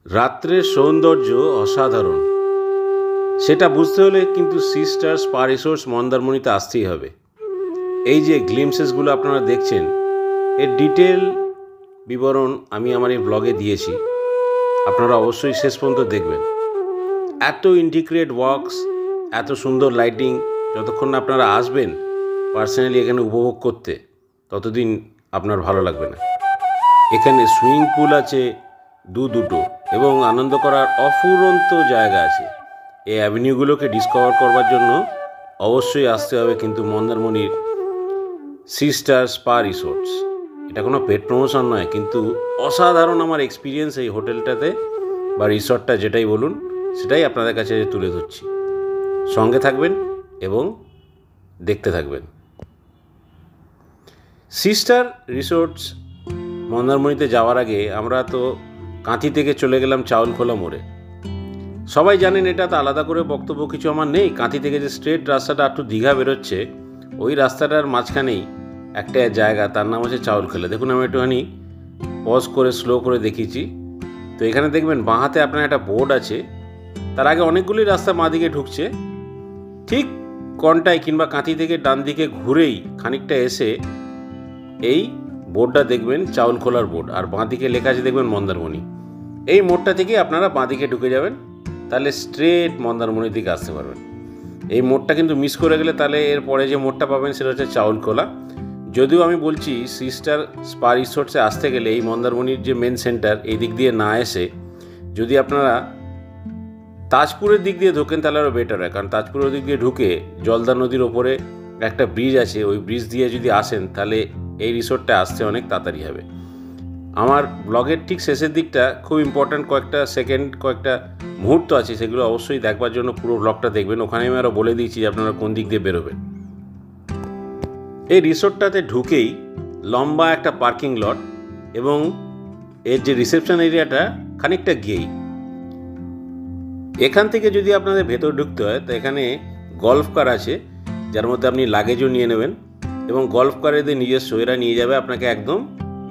রাত্রের সৌন্দর্য অসাধারণ। সেটা বুঝতে হলে কিন্তু সি স্টার স্পা রিসোর্টস মন্দারমণিতে আসতেই হবে। এই যে গ্লিমসেসগুলো আপনারা দেখছেন, এর ডিটেল বিবরণ আমি আমার এই ব্লগে দিয়েছি, আপনারা অবশ্যই শেষ পর্যন্ত দেখবেন। এত ইন্টিগ্রেট ওয়ার্কস, এত সুন্দর লাইটিং, যতক্ষণ না আপনারা আসবেন পার্সোনালি এখানে উপভোগ করতে, ততদিন আপনার ভালো লাগবে না। এখানে সুইমিং পুল আছে দুটো এবং আনন্দ করার অফুরন্ত জায়গা আছে। এই অ্যাভিনিউগুলোকে ডিসকভার করবার জন্য অবশ্যই আসতে হবে কিন্তু মন্দারমণির সি স্টার স্পা রিসোর্টস। এটা কোনো পেড প্রমোশন নয়, কিন্তু অসাধারণ আমার এক্সপিরিয়েন্স এই হোটেলটাতে বা রিসর্টটা যেটাই বলুন, সেটাই আপনাদের কাছে তুলে ধরছি। সঙ্গে থাকবেন এবং দেখতে থাকবেন। সি স্টার রিসোর্টস মন্দারমণিতে যাওয়ার আগে আমরা তো কাঁথি থেকে চলে গেলাম চাউলখোলা মোড়ে। সবাই জানেন, এটা তো আলাদা করে বক্তব্য কিছু আমার নেই। কাঁথি থেকে যে স্ট্রেট রাস্তাটা একটু দীঘা বেরোচ্ছে, ওই রাস্তাটার মাঝখানেই একটা জায়গা, তার নাম হচ্ছে চাউলখোলা। দেখুন, আমি একটুখানি পজ করে স্লো করে দেখিয়েছি। তো এখানে দেখবেন বাঁ হাতে আপনার একটা বোর্ড আছে, তার আগে অনেকগুলি রাস্তা বাঁ দিকে ঢুকছে। ঠিক কনটায় কিংবা কাঁথি থেকে ডান দিকে ঘুরেই খানিকটা এসে এই বোর্ডটা দেখবেন, চাউলখোলার বোর্ড, আর বাঁ দিকে লেখা আছে দেখবেন মন্দারমণি। এই মোড়টা থেকে আপনারা বাঁ দিকে ঢুকে যাবেন, তাহলে স্ট্রেট মন্দারমণির দিকে আসতে পারবেন। এই মোড়টা কিন্তু মিস করে গেলে তাহলে এরপরে যে মোড়টা পাবেন সেটা হচ্ছে চাউলখোলা। যদিও আমি বলছি সি স্টার স্পা রিসোর্টসে আসতে গেলে এই মন্দারমণির যে মেন সেন্টার, এই দিক দিয়ে না এসে যদি আপনারা তাজপুরের দিক দিয়ে ঢোকেন তাহলে আরও বেটার হয়। কারণ তাজপুরের দিক দিয়ে ঢুকে জলদা নদীর ওপরে একটা ব্রিজ আছে, ওই ব্রিজ দিয়ে যদি আসেন তাহলে এই রিসোর্টটা আসতে অনেক তাড়াতাড়ি হবে। আমার ব্লগের ঠিক শেষের দিকটা খুব ইম্পর্ট্যান্ট কয়েকটা মুহূর্ত আছে, সেগুলো অবশ্যই দেখবার জন্য পুরো ব্লগটা দেখবেন। ওখানে আমি আরও বলে দিয়েছি যে আপনারা কোন দিক দিয়ে বেরোবেন। এই রিসোর্টটাতে ঢুকেই লম্বা একটা পার্কিং লট এবং এর যে রিসেপশন এরিয়াটা খানিকটা গিয়েই, এখান থেকে যদি আপনাদের ভেতর ঢুকতে হয় তো এখানে গল্ফ কার আছে, যার মধ্যে আপনি লাগেজও নিয়ে নেবেন এবং গল্ফ কারেদের নিজস্ব, এরা নিয়ে যাবে আপনাকে একদম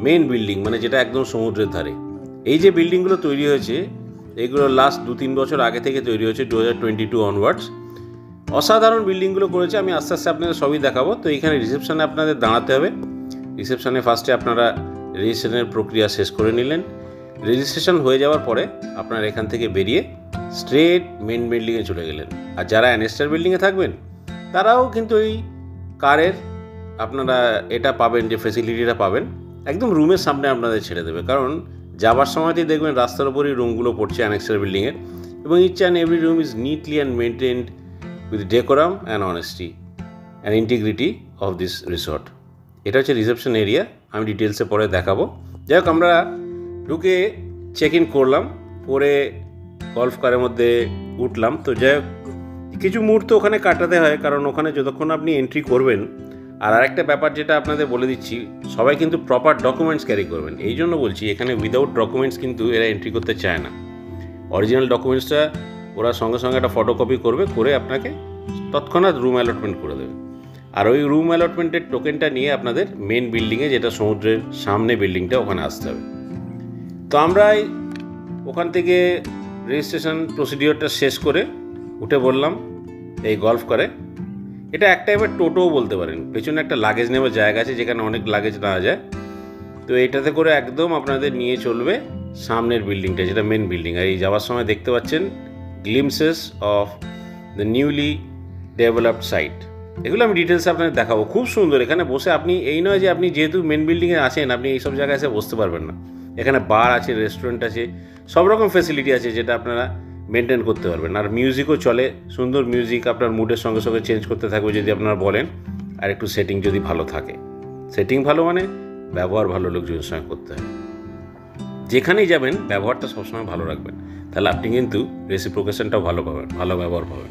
মেন বিল্ডিং, মানে যেটা একদম সমুদ্রের ধারে। এই যে বিল্ডিংগুলো তৈরি হয়েছে, এগুলো লাস্ট 2-3 বছর আগে থেকে তৈরি হয়েছে, 2022 অনওয়ার্ডস। অসাধারণ বিল্ডিংগুলো করেছে, আমি আস্তে আস্তে আপনাদের সবই দেখাবো। তো এইখানে রিসেপশানে আপনাদের দাঁড়াতে হবে। রিসেপশানে ফার্স্টে আপনারা রেজিস্ট্রেশনের প্রক্রিয়া শেষ করে নিলেন। রেজিস্ট্রেশন হয়ে যাওয়ার পরে আপনারা এখান থেকে বেরিয়ে স্ট্রেট মেন বিল্ডিংয়ে চলে গেলেন। আর যারা অ্যানেস্টার বিল্ডিংয়ে থাকবেন তারাও কিন্তু এই কারের আপনারা এটা পাবেন, যে ফেসিলিটিটা পাবেন, একদম রুমের সামনে আপনাদের ছেড়ে দেবে। কারণ যাবার সময়তেই দেখবেন রাস্তার উপরই রুমগুলো পড়ছে অ্যানেক্সার বিল্ডিংয়ের, এবং each and every room is neatly and maintained with decorum and honesty and integrity of this resort. এটা হচ্ছে রিসেপশন এরিয়া, আমি ডিটেলসে পরে দেখাবো। যাই হোক, আমরা ঢুকে চেক ইন করলাম, করে গল্ফ কারের মধ্যে উঠলাম। তো যাই হোক, কিছু মুহূর্ত ওখানে কাটাতে হয়, কারণ ওখানে যতক্ষণ আপনি এন্ট্রি করবেন। আর আরেকটা ব্যাপার যেটা আপনাদের বলে দিচ্ছি, সবাই কিন্তু প্রপার ডকুমেন্টস ক্যারি করবেন। এই জন্য বলছি, এখানে উইদাউট ডকুমেন্টস কিন্তু এরা এন্ট্রি করতে চায় না। অরিজিনাল ডকুমেন্টসটা ওরা সঙ্গে সঙ্গে একটা ফটোকপি করবে, করে আপনাকে তৎক্ষণাৎ রুম অ্যালটমেন্ট করে দেবে। আর ওই রুম অ্যালটমেন্টের টোকেনটা নিয়ে আপনাদের মেন বিল্ডিংয়ে, যেটা সমুদ্রের সামনে বিল্ডিংটা, ওখানে আসতে হবে। তো আমরা ওখান থেকে রেজিস্ট্রেশন প্রসিডিওরটা শেষ করে উঠে বললাম এই গল্ফ করে। এটা একটা এবার টোটোও বলতে পারেন, পেছনে একটা লাগেজ নেওয়ার জায়গা আছে যেখানে অনেক লাগেজ নেওয়া যায়। তো এটাতে করে একদম আপনাদের নিয়ে চলবে সামনের বিল্ডিংটা, যেটা মেন বিল্ডিং। আর এই যাওয়ার সময় দেখতে পাচ্ছেন glimpses of the newly developed site. এগুলো আমি ডিটেলসে আপনাদের দেখাবো, খুব সুন্দর। এখানে বসে আপনি, এই নয় যে আপনি যেহেতু মেন বিল্ডিংয়ে আছেন আপনি এইসব জায়গায় এসে বসতে পারবেন না। এখানে বার আছে, রেস্টুরেন্ট আছে, সব রকম ফেসিলিটি আছে যেটা আপনারা মেনটেন করতে পারবেন। আর মিউজিকও চলে, সুন্দর মিউজিক আপনার মুডের সঙ্গে সঙ্গে চেঞ্জ করতে থাকবে যদি আপনারা বলেন। আর একটু সেটিং যদি ভালো থাকে, সেটিং ভালো মানে ব্যবহার ভালো লোকজনের সঙ্গে করতে হয়। যেখানেই যাবেন ব্যবহারটা সবসময় ভালো রাখবেন, তাহলে আপনি কিন্তু রেসিপ্রোকেশনটাও ভালো পাবেন, ভালো ব্যবহার পাবেন।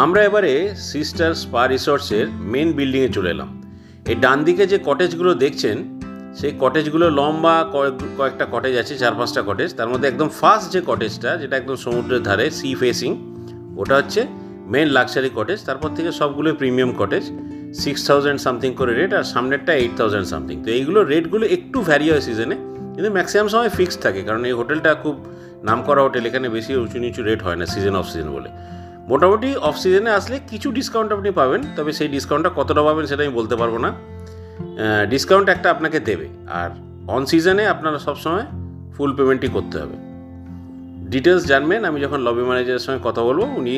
আমরা এবারে সি স্টার স্পা রিসর্টসের মেন বিল্ডিংয়ে চলে এলাম। এই ডান দিকে যে কটেজগুলো দেখছেন, সেই কটেজগুলো লম্বা কয়েকটা কটেজ আছে, 4-5টা কটেজ। তার মধ্যে একদম ফার্স্ট যে কটেজটা, যেটা একদম সমুদ্রের ধারে সি ফেসিং, ওটা হচ্ছে মেন লাক্সারি কটেজ। তারপর থেকে সবগুলো প্রিমিয়াম কটেজ, 6000 সামথিং করে রেট, আর সামনেরটা 8000 সামথিং। তো এইগুলো রেটগুলো একটু ভ্যারি হয় সিজনে, কিন্তু ম্যাক্সিমাম সময় ফিক্সড থাকে, কারণ এই হোটেলটা খুব নামকরা হোটেল, এখানে বেশি উঁচু নিচু রেট হয় না সিজন অফ সিজন বলে। মোটামুটি অফ সিজনে আসলে কিছু ডিসকাউন্ট আপনি পাবেন, তবে সেই ডিসকাউন্টটা কতটা পাবেন সেটা আমি বলতে পারবো না। ডিসকাউন্ট একটা আপনাকে দেবে, আর অন সিজনে আপনারা সবসময় ফুল পেমেন্টই করতে হবে। ডিটেলস জানবেন আমি যখন লবি ম্যানেজারের সঙ্গে কথা বলবো, উনি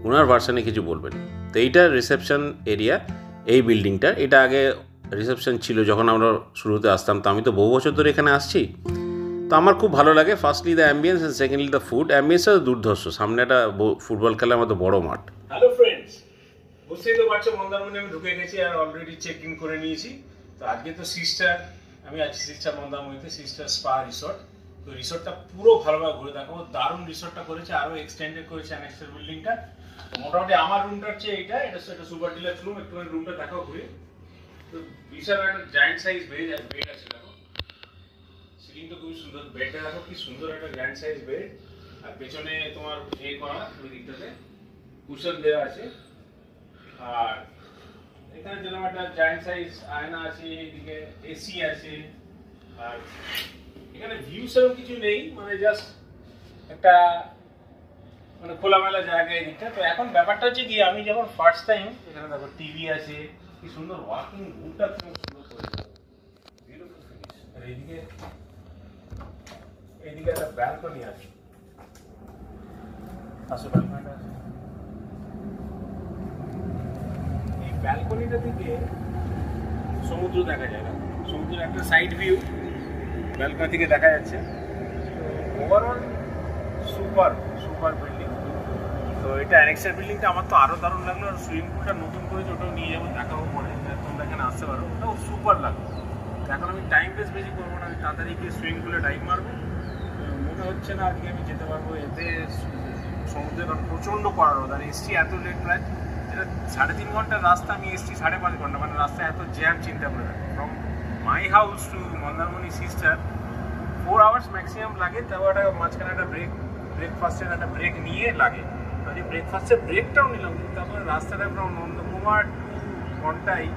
ওনার ভার্সানে কিছু বলবেন। তো এইটা রিসেপশন এরিয়া, এই বিল্ডিংটা, এটা আগে রিসেপশন ছিল যখন আমরা শুরুতে আসতাম। তো আমি তো বহু বছর ধরে এখানে আসছি, তো আমার খুব ভালো লাগে। Firstly the ambience and secondly the food. অ্যাম্বিয়েন্সটা দুর্ধর্ষ, সামনে একটা ফুটবল খেলার মতো বড় মাঠ। হ্যালো ফ্রেন্ডস, বুঝতেই তো পারছো মন্দারমণি আমি ঢুকে গেছি আর অলরেডি চেক ইন করে নিয়েছি। তো আজকে তো সিস্টার, আমি আছি সিস্টার মন্দারমণিতে, সিস্টার স্পা রিসর্ট। তো রিসর্টটা পুরো ভালোভাবে ঘুরে দেখাবো। দারুণ রিসর্টটা করেছে, আরও এক্সটেন্ডেড করেছে অ্যানেক্সের বিল্ডিংটা। তো মোটামুটি আমার রুমটা হচ্ছে এটা একটা সুপার ডিলাক্স রুম। একটুখানি রুমটা দেখাও ঘুরে। তো বিশাল একটা জায়েন্ট সাইজ বেড আছে, দেখো সিলিংটা খুবই সুন্দর, বেডটা দেখো কি সুন্দর একটা জায়েন্ট সাইজ বেড। আর পেছনে তোমার করা ওই দিকটাতে কুশন দেওয়া আছে। আর এখানে যেরকম একটা জায়েন্ট সাইজ আয়না আছে, এদিকে এসি আছে। আর এখানে ভিউ সেরকম কিছু নেই, মানে জাস্ট একটা মানে খোলামেলা জায়গা এই দিকটা। তো এখন ব্যাপারটা হচ্ছে কি, আমি যখন ফার্স্ট টাইম এখানে দেখো টিভি আছে, কি সুন্দর ওয়াকিং রুমটা খুব সুন্দর করেছে, বিউটিফুল ফিনিশ। আর এইদিকে একটা ব্যালকনি আছে, আসলে ব্যালকনিটা আছে। এই ব্যালকনিটা থেকে সমুদ্র দেখা যায় না, সমুদ্রের একটা সাইড ভিউ ব্যালকনি থেকে দেখা যাচ্ছে। তো ওভারঅল সুপার বিল্ডিং। তো এটা অ্যানেক্সের বিল্ডিংটা আমার তো আরও দারুণ লাগলো। আর সুইমিং পুলটা নতুন করেছে, ওটাও নিয়ে যাবো, দেখাবো পরে, তোমরা এখানে আসতে পারো, ওটাও সুপার লাগলো। এখন আমি টাইম বেশ বেশি করবো না, আমি তাড়াতাড়ি গিয়ে সুইমিং পুলে ডাইভ মারবো। মনে হচ্ছে না আজকে আমি যেতে পারবো, এতে সমুদ্রে প্রচণ্ড কড়া রোদ। আর এসছি এত লেট, প্রায় যেটা 3.5 ঘন্টার রাস্তা, আমি এসছি 5.5 ঘন্টা, মানে রাস্তায় এত জ্যাম চিন্তা করে রাখি। From my house to Mandarmani sister 4 hours maximum লাগে। তাও একটা মাঝখানে একটা ব্রেকফাস্টের একটা ব্রেক নিয়ে লাগে। তাহলে ব্রেকফাস্টের ব্রেকটাও নিলাম, কিন্তু তারপরে রাস্তাটা পুরো নন্দকুমার 2 ঘন্টায়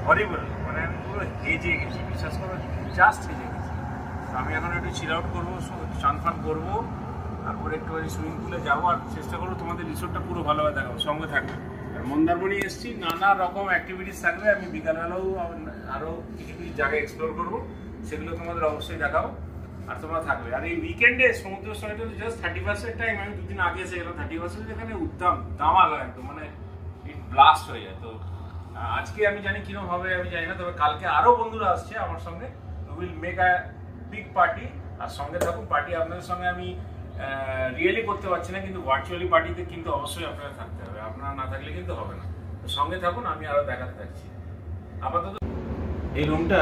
হরিবল, মানে আমি পুরো হেজে গেছি, বিশ্বাস করো, জাস্ট হেজে গেছি। তো আমি এখন একটু চিল আউট করবো, চান ফান করবো, তারপরে একটুখানি সুইমিং পুলে যাবো। আর চেষ্টা করবো তোমাদের রিসোর্টটা পুরো ভালোভাবে দেখাবো, সঙ্গে থাকবে। আর মন্দারমণি এসছি, নানা রকম অ্যাক্টিভিটিস থাকবে। আমি বিকালবেলাও আরও কিছু জায়গা এক্সপ্লোর করবো, সেগুলো তোমাদের অবশ্যই দেখাবো, আর তোমরা থাকবে। আর এই উইকেন্ডে সমুদ্রের সঙ্গে তো জাস্ট 31st টাইম, আমি 2 দিন আগে এসে গেলাম। 31st এখানে দামাল একদম, মানে ইট ব্লাস্ট হয়ে যায়। তো আজকে আমি জানি কিরকম হবে আমি জানি না, তবে কালকে আরও বন্ধুরা আসছে আমার সঙ্গে, will make a big party. আর সঙ্গে থাকুন, পার্টি আপনাদের সঙ্গে আমি রিয়েলি করতে পারছি না, কিন্তু ভার্চুয়ালি পার্টিতে কিন্তু অবশ্যই আপনারা থাকতে হবে, আপনারা না থাকলে কিন্তু হবে না। তো সঙ্গে থাকুন, আমি আরও দেখাতে থাকছি। আপাতত এই রুমটা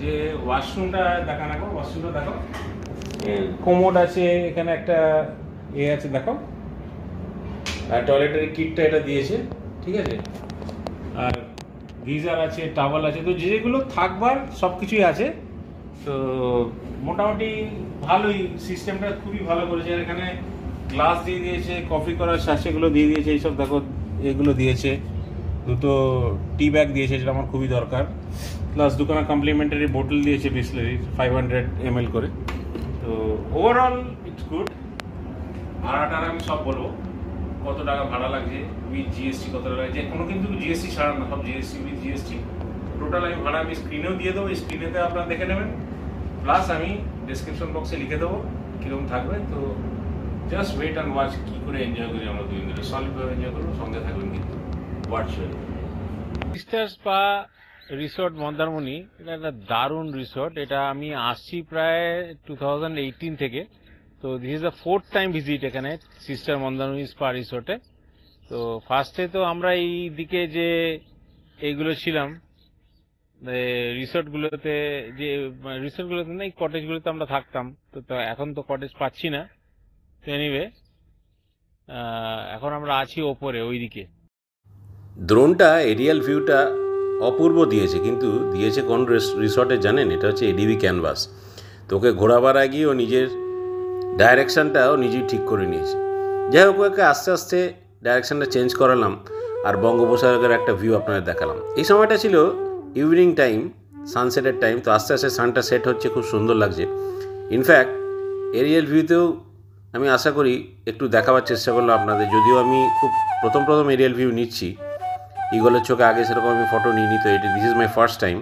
যে ওয়াশরুমটা দেখো, ওয়াশরুমটা দেখো, কোমোড আছে, এখানে একটা আছে দেখো, আর টয়লেটের কিটটা এটা দিয়েছে, ঠিক আছে। আর গিজার আছে, টাওয়াল আছে, তো যেগুলো থাকবার সব কিছুই আছে। তো মোটামুটি ভালোই, সিস্টেমটা খুবই ভালো করেছে। আর এখানে গ্লাস দিয়ে দিয়েছে, কফি করার সাশেগুলো দিয়ে দিয়েছে, এইসব দেখো এগুলো দিয়েছে। 2টো টি ব্যাগ দিয়েছে, যেটা আমার খুবই দরকার। প্লাস 2খানা কমপ্লিমেন্টারি বোতল দিয়েছে বিসলারির 500 ml করে। তো ওভারঅল ইটস গুড। ভাড়াটা আমি সব বলবো, কত টাকা ভাড়া লাগছে, উইথ জিএসটি কত টাকা লাগছে, কোনো কিন্তু জিএসটি ছাড়া না, সব জিএসটি উইথ জিএসটি। টোটাল আমি ভাড়া আমি স্ক্রিনেও দিয়ে দেবো, স্ক্রিনেতে আপনারা দেখে নেবেন। প্লাস আমি ডিসক্রিপশন বক্সে লিখে দেবো কীরকম থাকবে। তো জাস্ট ওয়েট অ্যান্ড ওয়াচ, কী করে এনজয় করি আমরা 2 দিন ধরে, সলিডভাবে এনজয় করবো, সঙ্গে থাকবেন কিন্তু virtually. Sister spa resort Mandarmani, এটা একটা দারুণ রিসোর্ট। এটা আমি আসছি প্রায় 2018 থেকে। তো this is the 4th time visit এখানে সিস্টার মন্দারমণি স্পা রিসোর্টে। তো ফার্স্টে তো আমরা এই দিকে যে এইগুলো ছিলাম, রিসোর্টগুলোতে না, এই কটেজগুলোতে আমরা থাকতাম। তো এখন তো কটেজ পাচ্ছি না। তো এনিওয়ে, এখন আমরা আছি ওপরে ওইদিকে। ড্রোনটা এরিয়াল ভিউটা অপূর্ব দিয়েছে, কিন্তু দিয়েছে কোন রিসর্টে জানেন? এটা হচ্ছে এডিবি ক্যানভাস। তো ওকে ঘোরাবার আগেই ও নিজের ডাইরেকশানটাও নিজেই ঠিক করে নিয়েছে। যাই হোক, ওকে আস্তে আস্তে ডাইরেকশানটা চেঞ্জ করালাম, আর বঙ্গোপসাগরের একটা ভিউ আপনাদের দেখালাম। এই সময়টা ছিল ইভিনিং টাইম, সানসেটের টাইম। তো আস্তে আস্তে সানটা সেট হচ্ছে, খুব সুন্দর লাগছে। ইনফ্যাক্ট এরিয়াল ভিউতেও আমি আশা করি একটু দেখাবার চেষ্টা করলাম আপনাদের, যদিও আমি খুব প্রথম এরিয়াল ভিউ নিচ্ছি। ইগলের চোখে আগে সেরকম আমি ফটো নিইনি, তো this is my first time.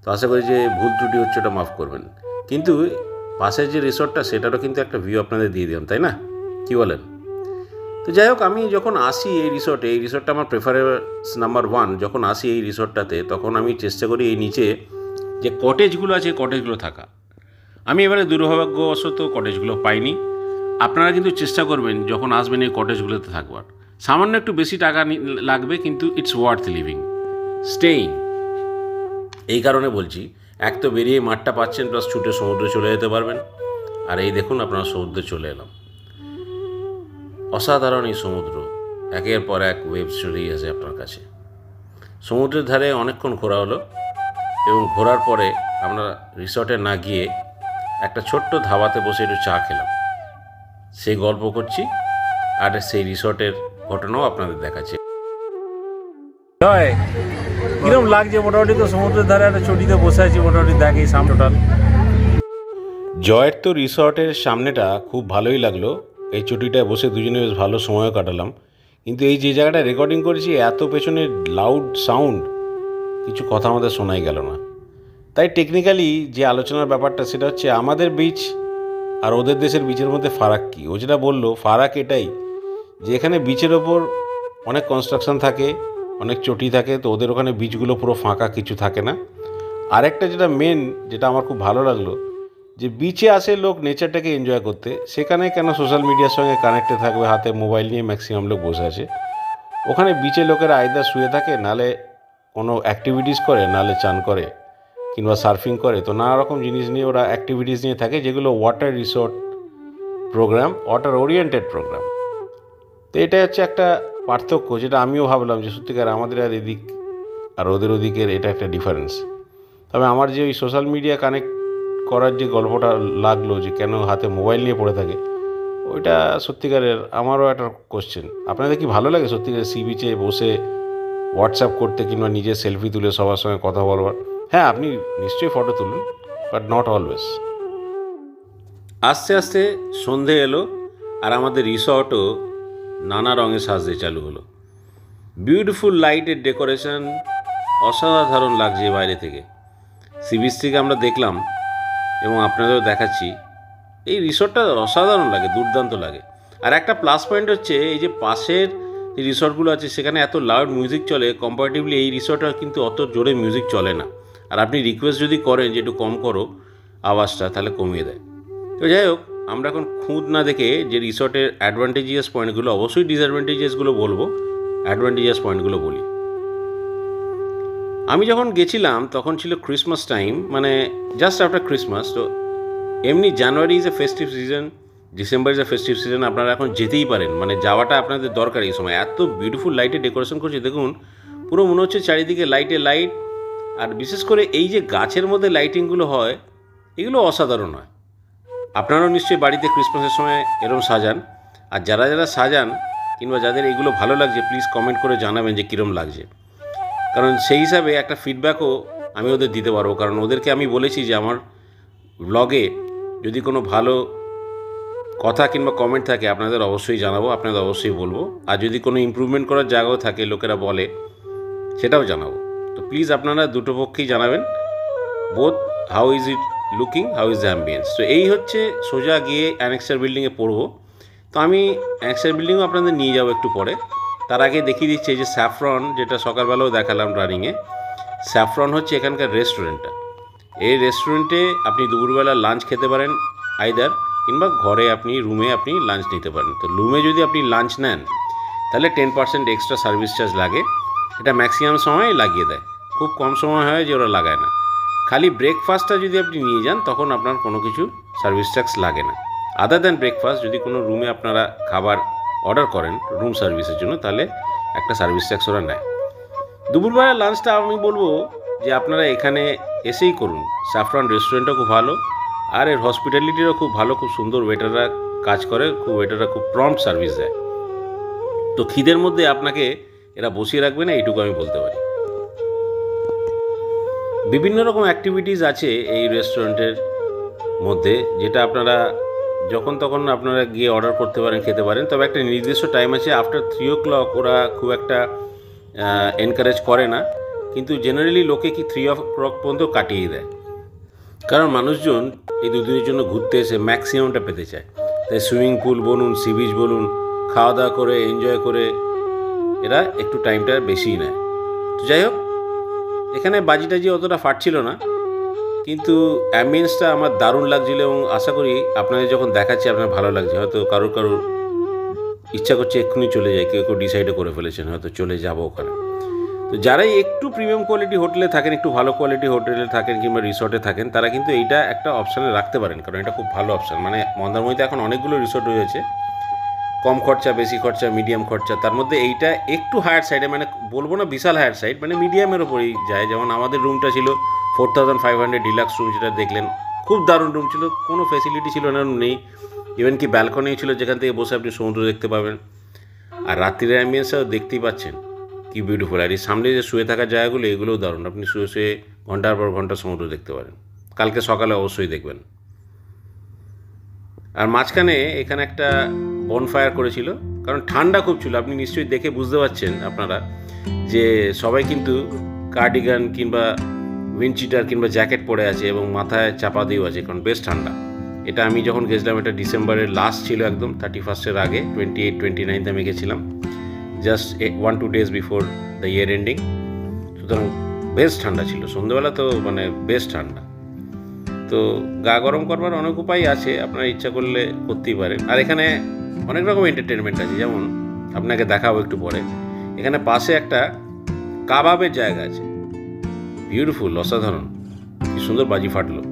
তো আশা করি যে ভুল ত্রুটি হচ্ছে ওটা মাফ করবেন। কিন্তু পাশের যে রিসর্টটা সেটারও কিন্তু একটা ভিউ আপনাদের দিয়ে দিলাম, তাই না? কি বলেন? তো যাই হোক, আমি যখন আসি এই রিসর্টটা আমার প্রেফারেন্স নাম্বার 1। যখন আসি এই রিসর্টটাতে তখন আমি চেষ্টা করি এই নিচে যে কটেজগুলো আছে কটেজগুলো থাকা। আমি এবারে দুর্ভাগ্যবশত কটেজগুলো পাইনি। আপনারা কিন্তু চেষ্টা করবেন যখন আসবেন এই কটেজগুলোতে থাকবার। সামান্য একটু বেশি টাকা লাগবে, কিন্তু ইটস ওয়ার্থ লিভিং স্টেইং। এই কারণে বলছি, এক তো বেরিয়ে মাঠটা পাচ্ছেন, প্লাস ছুটে সমুদ্রে চলে যেতে পারবেন। আর এই দেখুন আপনারা সমুদ্রে চলে এলাম। অসাধারণ এই সমুদ্র, একের পর এক ওয়েভ চলেই আছে আপনার কাছে। সমুদ্রের ধারে অনেকক্ষণ ঘোরা হলো, এবং ঘোরার পরে আমরা রিসর্টে না গিয়ে একটা ছোট্ট ধাবাতে বসে একটু চা খেলাম। সেই গল্প করছি, আর সেই রিসর্টের ঘটনাও আপনাদের দেখাচ্ছি। জয়, কিরকম লাগছে? মোটামুটি তো সমুদ্রের ধারে একটা চটিতে বসে আছি, মোটামুটি দেখি সামনে টোটাল। জয়ের তো রিসর্টের সামনেটা খুব ভালোই লাগলো। এই চটিটায় বসে দুজনে বেশ ভালো সময়ও কাটালাম। কিন্তু এই যে জায়গাটা রেকর্ডিং করেছি, এত পেছনে লাউড সাউন্ড, কিছু কথা আমাদের শোনাই গেল না। তাই টেকনিক্যালি যে আলোচনার ব্যাপারটা সেটা হচ্ছে আমাদের বিচ আর ওদের দেশের বিচের মধ্যে ফারাক কী। ও যেটা বললো, ফারাক এটাই যে এখানে বিচের ওপর অনেক কনস্ট্রাকশন থাকে, অনেক চটি থাকে, তো ওদের ওখানে বিচগুলো পুরো ফাঁকা, কিছু থাকে না। আরেকটা যেটা মেন, যেটা আমার খুব ভালো লাগলো, যে বিচে আসে লোক নেচারটাকে এনজয় করতে, সেখানে কেন সোশ্যাল মিডিয়ার সঙ্গে কানেক্টেড থাকবে? হাতে মোবাইল নিয়ে ম্যাক্সিমাম লোক বসে আছে। ওখানে বিচে লোকেরা আইদার শুয়ে থাকে, নালে কোনো অ্যাক্টিভিটিস করে, নালে চান করে, কিংবা সার্ফিং করে। তো নানা রকম জিনিস নিয়ে ওরা অ্যাক্টিভিটিস নিয়ে থাকে, যেগুলো water resort programme, water oriented programme. তো এটা হচ্ছে একটা পার্থক্য, যেটা আমিও ভাবলাম যে সত্যিকার আমাদের আর এদিক আর ওদের ওদিকের এটা একটা ডিফারেন্স। তবে আমার যে ওই সোশ্যাল মিডিয়া কানেক্ট করার যে গল্পটা লাগলো, যে কেন হাতে মোবাইল নিয়ে পড়ে থাকে, ওইটা সত্যিকারের আমারও একটা কোশ্চেন। আপনাদের কি ভালো লাগে সত্যিকারের সি বিচে বসে হোয়াটসঅ্যাপ করতে, কিংবা নিজের সেলফি তুলে সবার সঙ্গে কথা বলবার? হ্যাঁ, আপনি নিশ্চয়ই ফটো তুলুন, বাট নট অলওয়েজ। আস্তে আস্তে সন্ধে এলো, আর আমাদের রিসর্টও নানা রঙে সাজতে চালু হলো। বিউটিফুল লাইটের ডেকোরেশন অসাধারণ লাগছে বাইরে থেকে। সি বিচ থেকে আমরা দেখলাম এবং আপনাদেরও দেখাচ্ছি। এই রিসর্টটা অসাধারণ লাগে, দুর্দান্ত লাগে। আর একটা প্লাস পয়েন্ট হচ্ছে, এই যে পাশের যে রিসর্টগুলো আছে সেখানে এত লাউড মিউজিক চলে, কম্পারেটিভলি এই রিসর্টটা কিন্তু অত জোরে মিউজিক চলে না। আর আপনি রিকোয়েস্ট যদি করেন যে একটু কম করো আওয়াজটা, তাহলে কমিয়ে দেয়। তো যাই হোক, আমরা এখন খুঁত না দেখে যে রিসর্টের অ্যাডভান্টেজিয়াস পয়েন্টগুলো, অবশ্যই ডিসঅ্যাডভান্টেজেসগুলো বলবো, অ্যাডভান্টেজিয়াস পয়েন্টগুলো বলি। আমি যখন গেছিলাম তখন ছিল ক্রিসমাস টাইম, মানে জাস্ট আফটার ক্রিসমাস। তো এমনি January is a festive season, December is a festive season, আপনারা এখন যেতেই পারেন। মানে যাওয়াটা আপনাদের দরকার এই সময়। এত বিউটিফুল লাইটে ডেকোরেশন করছে, দেখুন পুরো মনে হচ্ছে চারিদিকে লাইটে লাইট। আর বিশেষ করে এই যে গাছের মধ্যে লাইটিংগুলো হয়, এগুলো অসাধারণ হয়। আপনারাও নিশ্চয়ই বাড়িতে ক্রিসমাসের সময় এরকম সাজান। আর যারা যারা সাজান, কিংবা যাদের এইগুলো ভালো লাগছে, প্লিজ কমেন্ট করে জানাবেন যে কীরকম লাগছে। কারণ সেই হিসাবে একটা ফিডব্যাকও আমি ওদের দিতে পারবো। কারণ ওদেরকে আমি বলেছি যে আমার ব্লগে যদি কোনো ভালো কথা কিংবা কমেন্ট থাকে আপনাদের অবশ্যই জানাবো, আপনাদের অবশ্যই বলবো। আর যদি কোনো ইমপ্রুভমেন্ট করার জায়গাও থাকে, লোকেরা বলে, সেটাও জানাবো। তো প্লিজ আপনারা দুটো পক্ষেই জানাবেন, both how is it looking, how is the ambience. তো এই হচ্ছে, সোজা গিয়ে অ্যানেক্সার বিল্ডিংয়ে পড়বো। তো আমি অ্যানেক্সার বিল্ডিংও আপনাদের নিয়ে যাবো একটু পরে। তার আগে দেখিয়ে দিচ্ছে এই যে স্যাফরন, যেটা সকালবেলাও দেখালাম রানিংয়ে। স্যাফরন হচ্ছে এখানকার রেস্টুরেন্টটা। এই রেস্টুরেন্টে আপনি দুপুরবেলা লাঞ্চ খেতে পারেন আইদার, কিংবা ঘরে আপনি রুমে আপনি লাঞ্চ নিতে পারেন। তো রুমে যদি আপনি লাঞ্চ নেন তাহলে 10% এক্সট্রা সার্ভিস চার্জ লাগে। এটা ম্যাক্সিমাম সময় লাগিয়ে দেয়, খুব কম সময় হয় যে ওরা লাগায় না। খালি ব্রেকফাস্টটা যদি আপনি নিয়ে যান তখন আপনার কোনো কিছু সার্ভিস ট্যাক্স লাগে না। আদার দ্যান ব্রেকফাস্ট, যদি কোনো রুমে আপনারা খাবার অর্ডার করেন রুম সার্ভিসের জন্য, তাহলে একটা সার্ভিস ট্যাক্স ওরা নেয়। দুপুরবেলা লাঞ্চটা আমি বলবো যে আপনারা এখানে এসেই করুন। স্যাফরন রেস্টুরেন্টও খুব ভালো, আর এর হসপিটালিটিরও খুব ভালো, খুব সুন্দর ওয়েটাররা কাজ করে, ওয়েটাররা খুব প্রম্পট সার্ভিস দেয়। তো খিদের মধ্যে আপনাকে এরা বসিয়ে রাখবে না, এইটুকু আমি বলতে পারি। বিভিন্ন রকম অ্যাক্টিভিটিস আছে এই রেস্টুরেন্টের মধ্যে, যেটা আপনারা যখন তখন আপনারা গিয়ে অর্ডার করতে পারেন, খেতে পারেন। তবে একটা নির্দিষ্ট টাইম আছে, আফটার 3 o'clock ওরা খুব একটা এনকারেজ করে না, কিন্তু জেনারেলি লোকে কি 3 o'clock পর্যন্ত কাটিয়ে দেয়, কারণ মানুষজন এই দুদিনের জন্য ঘুরতে এসে ম্যাক্সিমামটা পেতে চায়। তাই সুইমিং পুল বলুন, সি বিচ বলুন, খাওয়া দাওয়া করে এনজয় করে এরা একটু টাইমটা বেশিই নেয়। তো যাই হোক, এখানে বাজি অতটা ফাটছিল না, কিন্তু অ্যাম্বিয়েন্সটা আমার দারুণ লাগছিল এবং আশা করি আপনাদের যখন দেখাচ্ছি আপনার ভালো লাগছে। হয়তো কারোর ইচ্ছা করছে এক্ষুনি চলে যায়, কেউ ডিসাইডও করে ফেলেছেন হয়তো চলে যাব ওখানে। তো যারাই একটু প্রিমিয়াম কোয়ালিটি হোটেলে থাকেন, একটু ভালো কোয়ালিটি হোটেলে থাকেন কিংবা রিসর্টে থাকেন, তারা কিন্তু এইটা একটা অপশানে রাখতে পারেন, কারণ এটা খুব ভালো অপশান। মানে মন্দারমণিতে এখন অনেকগুলো রিসর্ট রয়েছে, কম খরচা, বেশি খরচা, মিডিয়াম খরচা, তার মধ্যে এইটা একটু হায়ার সাইডে, মানে বলবো না বিশাল হায়ার সাইড, মানে মিডিয়ামের ওপরেই যায়। যেমন আমাদের রুমটা ছিল 4500 ডিলাক্স রুম, যেটা দেখলেন খুব দারুণ রুম ছিল, কোনো ফেসিলিটি ছিল না, নেই ইভেন কি ব্যালকনি ছিল যেখান থেকে বসে আপনি সমুদ্র দেখতে পাবেন। আর রাত্রির অ্যাম্বিয়েন্সটাও দেখতেই পাচ্ছেন কি বিউটিফুল। আর এই সামনে যে শুয়ে থাকার জায়গাগুলো, এগুলোও দারুণ, আপনি শুয়ে শুয়ে ঘন্টার পর ঘন্টা সমুদ্র দেখতে পারেন। কালকে সকালে অবশ্যই দেখবেন। আর মাঝখানে এখানে একটা বনফায়ার করেছিল, কারণ ঠান্ডা খুব ছিল। আপনি নিশ্চয়ই দেখে বুঝতে পারছেন আপনারা যে সবাই কিন্তু কার্ডিগান কিংবা উইন্ডচিটার কিংবা জ্যাকেট পরে আছে এবং মাথায় চাপা দিয়েও আছে, কারণ বেশ ঠান্ডা। এটা আমি যখন গেছিলাম, এটা ডিসেম্বরের লাস্ট ছিল, একদম 31 আগে, 28-29 আমি গেছিলাম, just 1-2 days before the year ending. সুতরাং বেশ ঠান্ডা ছিল, সন্ধ্যেবেলা তো মানে বেশ ঠান্ডা। তো গা গরম করবার অনেক উপায় আছে, আপনারা ইচ্ছা করলে করতেই পারেন। আর এখানে অনেক রকম এন্টারটেনমেন্ট আছে, যেমন আপনাকে দেখাবো একটু পরে। এখানে পাশে একটা কাবাবের জায়গা আছে, বিউটিফুল, অসাধারণ, কি সুন্দর বাজি ফাটলো।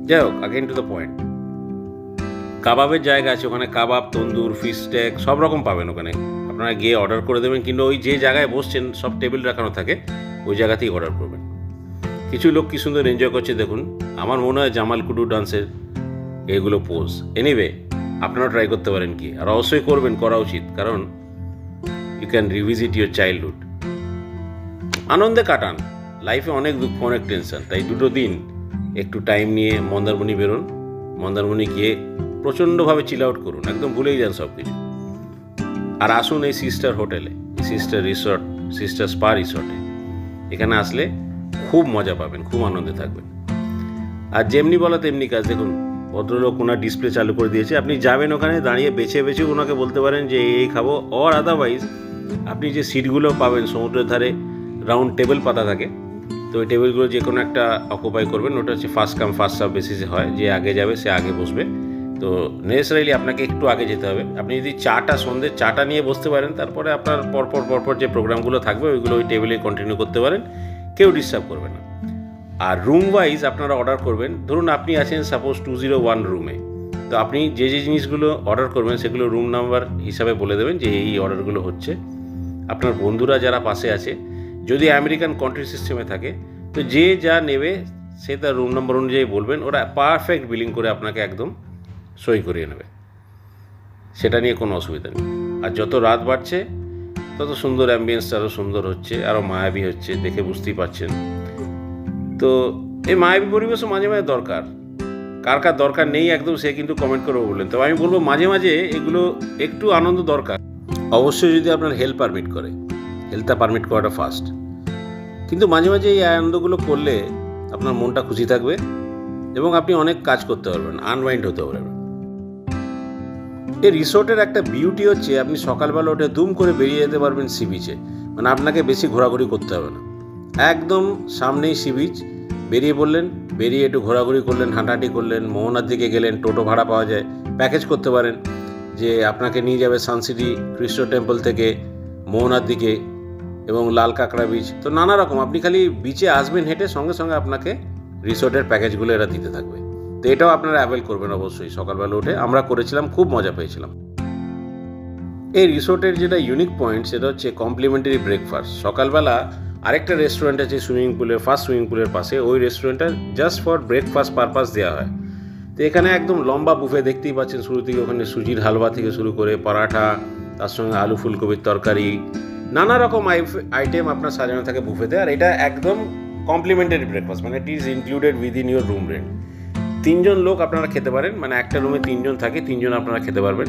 যাই হোক, আগেন টু দ্য পয়েন্ট, কাবাবের জায়গা আছে ওখানে, কাবাব, তন্দুর, ফিশ স্টেক সব রকম পাবেন ওখানে। আপনারা গিয়ে অর্ডার করে দেবেন, কিন্তু ওই যে জায়গায় বসছেন সব টেবিল রাখানো থাকে, ওই জায়গাতেই অর্ডার করবেন। কিছু লোক কি সুন্দর এনজয় করছে দেখুন, আমার মনে হয় জামাল কুডু ডান্সের এগুলো পোজ। এনিওয়ে, আপনারা ট্রাই করতে পারেন কি, আর অবশ্যই করবেন, করা উচিত, কারণ you can revisit your childhood. আনন্দে কাটান, লাইফে অনেক দুঃখ, অনেক টেনশন, তাই 2 দিন একটু টাইম নিয়ে মন্দারমণি বেরোন। মন্দারমণি গিয়ে প্রচণ্ডভাবে চিল আউট করুন, একদম ভুলেই যান সব কিছু। আর আসুন এই সিস্টার হোটেলে, সিস্টার রিসর্ট, সিস্টার স্পা রিসর্টে। এখানে আসলে খুব মজা পাবেন, খুব আনন্দে থাকবেন। আর যেমনি বলা তেমনি কাজ। দেখুন, ভদ্রলোক ওনার ডিসপ্লে চালু করে দিয়েছে, আপনি যাবেন ওখানে দাঁড়িয়ে বেছে বেছে ওনাকে বলতে পারেন যে এই খাবো। অর আদারওয়াইজ আপনি যে সিটগুলো পাবেন সমুদ্রের ধারে, রাউন্ড টেবিল পাতা থাকে, তো ওই টেবিলগুলো যে কোনো একটা অকুপাই করবেন। ওটা হচ্ছে ফার্স্ট কাম ফার্স্ট সার্ভ বেসিসে হয়, যে আগে যাবে সে আগে বসবে। তো নেসেসারিলি আপনাকে একটু আগে যেতে হবে। আপনি যদি সন্ধ্যের চাটা নিয়ে বসতে পারেন, তারপরে আপনার পরপর যে প্রোগ্রামগুলো থাকবে ওইগুলো ওই টেবিলে কন্টিনিউ করতে পারেন, কেউ ডিস্টার্ব করবে না। আর রুম ওয়াইজ আপনারা অর্ডার করবেন। ধরুন আপনি আছেন সাপোজ 201 রুমে, তো আপনি যে জিনিসগুলো অর্ডার করবেন সেগুলো রুম নাম্বার হিসাবে বলে দেবেন যে এই অর্ডারগুলো হচ্ছে। আপনার বন্ধুরা যারা পাশে আছে, যদি আমেরিকান কন্ট্রি সিস্টেমে থাকে, তো যে যা নেবে সে তার রুম নাম্বার অনুযায়ী বলবেন, ওরা পারফেক্ট বিলিং করে আপনাকে একদম সই করিয়ে নেবে, সেটা নিয়ে কোনো অসুবিধা নেই। আর যত রাত বাড়ছে তত সুন্দর অ্যাম্বিয়েন্সটা আরও সুন্দর হচ্ছে, আরও মায়াবী হচ্ছে, দেখে বুঝতেই পারছেন। তো এই মায়াবী পরিবেশও মাঝে মাঝে দরকার। কার কার দরকার নেই একদম, সে কিন্তু কমেন্ট করে বললেন। তবে আমি বলবো মাঝে মাঝে এগুলো একটু আনন্দ দরকার, অবশ্যই যদি আপনার হেলথ পারমিট করে। হেলথটা পারমিট করাটা ফার্স্ট, কিন্তু মাঝে মাঝে এই আনন্দগুলো করলে আপনার মনটা খুশি থাকবে এবং আপনি অনেক কাজ করতে পারবেন, আনওয়াইন্ড হতে পারবেন। এই রিসোর্টের একটা বিউটি হচ্ছে, আপনি সকালবেলা উঠে দুম করে বেরিয়ে যেতে পারবেন সি বিচে, মানে আপনাকে বেশি ঘোরাঘুরি করতে হবে না, একদম সামনেই সি বিচ। বেরিয়ে পড়লেন, বেরিয়ে একটু ঘোরাঘুরি করলেন, হাঁটাহাঁটি করলেন, মোহনার দিকে গেলেন, টোটো ভাড়া পাওয়া যায়, প্যাকেজ করতে পারেন যে আপনাকে নিয়ে যাবে সানসিটি কৃষ্ণ টেম্পল থেকে মোহনার দিকে এবং লাল কাঁকড়া বিচ। তো নানা রকম, আপনি খালি বিচে আসবেন হেঁটে, সঙ্গে সঙ্গে আপনাকে রিসোর্টের প্যাকেজগুলো এরা দিতে থাকবে। তো এটাও আপনারা অ্যাভেল করবেন অবশ্যই। সকালবেলা উঠে আমরা করেছিলাম, খুব মজা পেয়েছিলাম। এই রিসোর্টের যেটা ইউনিক পয়েন্ট সেটা হচ্ছে কমপ্লিমেন্টারি ব্রেকফাস্ট। সকালবেলা আরেকটা রেস্টুরেন্ট আছে ফার্স্ট সুইমিং পুলের পাশে, ওই রেস্টুরেন্টটা জাস্ট ফর ব্রেকফাস্ট পারপাস দেওয়া হয়। তো এখানে একদম লম্বা বুফে দেখতেই পাচ্ছেন, শুরু থেকে ওখানে সুজির হালুয়া থেকে শুরু করে পরাঠা, তার সঙ্গে আলু ফুলকপির তরকারি, নানা রকম আইটেম আপনার সাজানো থাকে বুফেতে। আর এটা একদম কমপ্লিমেন্টারি ব্রেকফাস্ট, মানে it is included within your room rent. 3জন লোক আপনারা খেতে পারেন, মানে একটা রুমে 3জন থাকে, 3জন আপনারা খেতে পারবেন।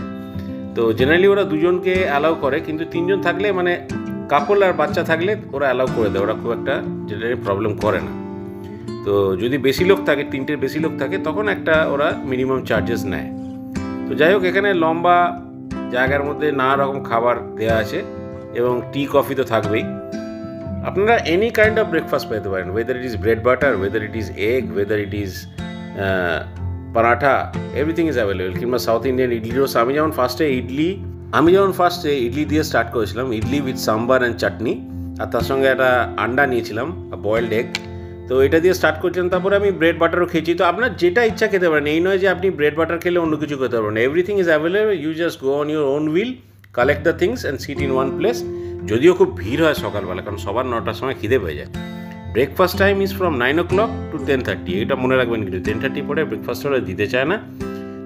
তো জেনারেলি ওরা 2জনকে অ্যালাউ করে, কিন্তু 3জন থাকলে মানে কাপল আর বাচ্চা থাকলে ওরা অ্যালাউ করে দেয়, ওরা খুব একটা জেনারেলি প্রবলেম করে না। তো যদি বেশি লোক থাকে, 3টের বেশি লোক থাকে, তখন একটা ওরা মিনিমাম চার্জেস নেয়। তো যাই হোক, এখানে লম্বা জায়গার মধ্যে নানা রকম খাবার দেওয়া আছে এবং টি কফি তো থাকবেই। আপনারা এনি কাইন্ড অফ ব্রেকফাস্ট পেতে পারেন, weather it is bread butter, weather it is egg, weather it is paratha, everything is available. কিংবা সাউথ ইন্ডিয়ান ইডলি ডোসা। আমি যেমন ফার্স্টে ইডলি দিয়ে স্টার্ট করেছিলাম, ইডলি উইথ সাম্বার অ্যান্ড চাটনি, আর তার সঙ্গে একটা আন্ডা নিয়েছিলাম, বয়েলড এগ। তো এটা দিয়ে স্টার্ট করছিলাম। তারপরে আমি ব্রেড বাটারও খেয়েছি। তো আপনার যেটা ইচ্ছা খেতে পারেন, এই নয় যে আপনি ব্রেড বাটার খেলে অন্য কিছু খেতে পারবেন। Everything is available, you just go on your own will, collect the things and sit in one place. যদিও খুব ভিড় হয় সকালবেলা, কারণ সবার 9টার সময় খিদে পেয়ে যায়। Breakfast time is from 9 o'clock to 10:30, এটা মনে রাখবেন। কিন্তু 10:30 পরে ব্রেকফাস্ট ওরা দিতে চায় না,